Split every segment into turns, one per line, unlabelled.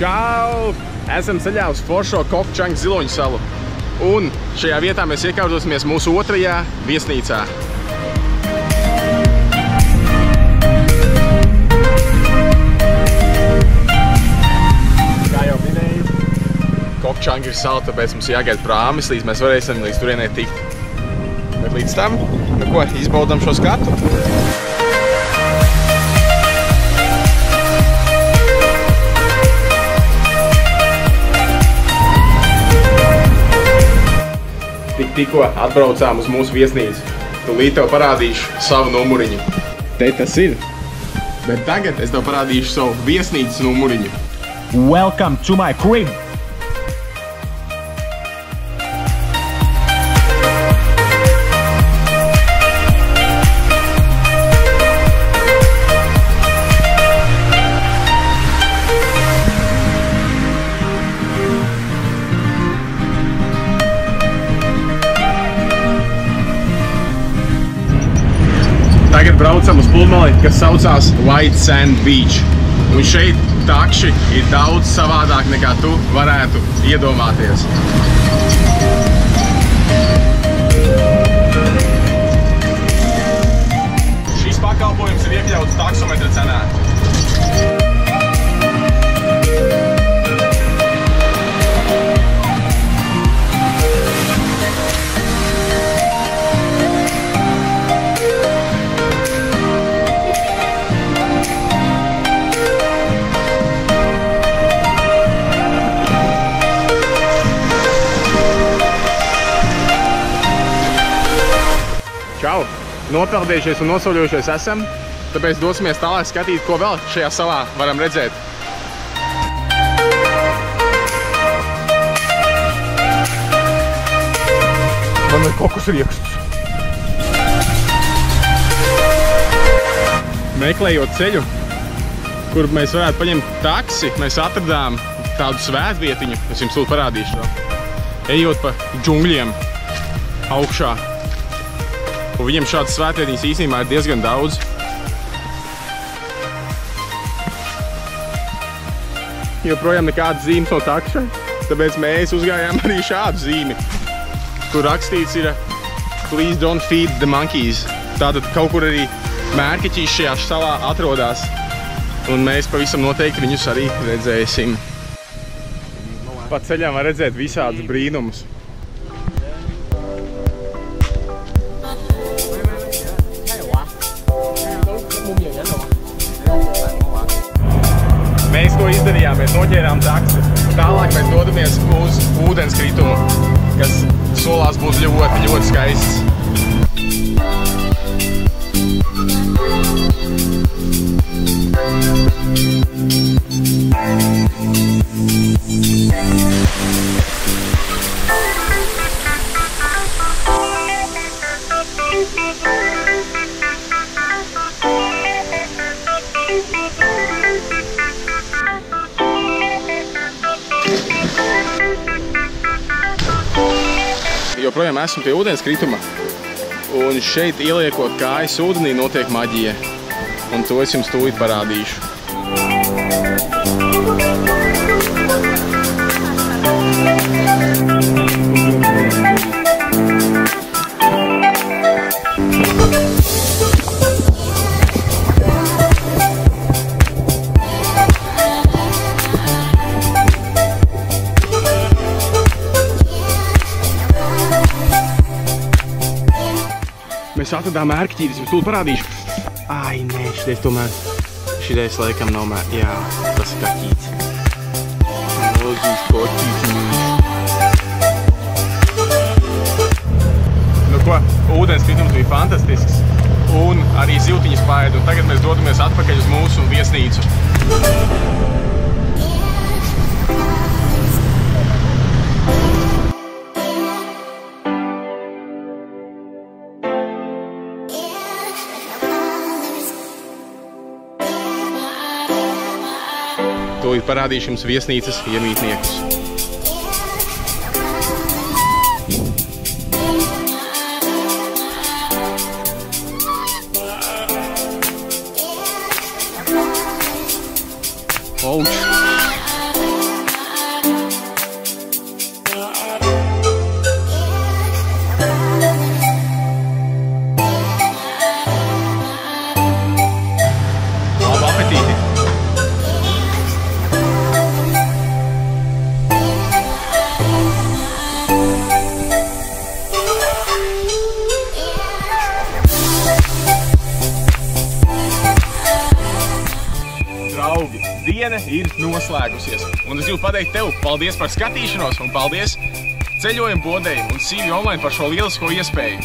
Čau! Esam ceļā uz foršo Kokčangu ziloņu salu. Un šajā vietā mēs iekārtosimies mūsu otrajā viesnīcā. Kā jau minēju, Kokčanga ir sala, tāpēc mums jāgaida prāmis, līdz mēs varēsim līdz turienē tikt. Bet līdz tam, nu ko, izbaudam šo skatu. Tikko atbraucām uz mūsu viesnīcu. Tūlīt tev parādīšu savu numuriņu. Te tas ir. Bet tagad es tev parādīšu savu viesnīcas numuriņu.
Welcome to my crib!
Tagad braucam uz pludmali, kas saucās White Sand Beach. Un šeit takši ir daudz savādāk nekā tu varētu iedomāties. Šis pakalpojums ir iekļauts taksometra cenā. Čau! Nopeldējušies un nosauļojušies esam, tāpēc dosimies tālāk skatīt, ko vēl šajā salā varam redzēt. Man ir kaut kas rieksts. Meklējot ceļu, kur mēs varētu paņemt taksi, mēs atradām tādu svētvietiņu, es jums lūdzu parādīšu vēl. Ejot pa džungļiem augšā. Un viņiem šādas svētvietiņas īstenībā ir diezgan daudz. Joprojām nekādas zīmes no takšai, tāpēc mēs uzgājām arī šādu zīmi, kur rakstīts ir Please don't feed the monkeys. Tātad kaut kur arī mērkaķīs šajā salā atrodas, un mēs pavisam noteikti viņus arī redzēsim. Pa ceļām var redzēt visādus brīnumus. Mēs to izdarījām, mēs noķērām taksi. Tālāk mēs dodamies uz ūdenskritumu, kas solās būs ļoti, ļoti skaists. Joprojām esmu pie ūdenskrituma, un šeit ieliekot kājas ūdenī notiek maģija, un to es jums tūlīt parādīšu. Mēs atradām mērķītis, jums tūlīt parādīšu. Ai, nē, šitais tomēr, šitais laikam nav mērķītis. Jā, tas ir kaķītis. Lozīs koķītis. Nu ko, ūdenskritums bija fantastisks. Un arī zivtiņas paēd, un tagad mēs dodamies atpakaļ uz mūsu viesnīcu. Tūlīt parādīšu jums viesnīcas iemītniekus. Ouch! ir noslēgusies. Un es gribu pateikt tev paldies par skatīšanos un paldies ceļojumu bodei un CV Online par šo lielisko iespēju.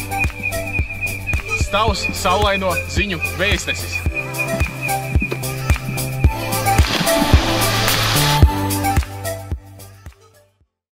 Tavs saulaino ziņu vēstnesis.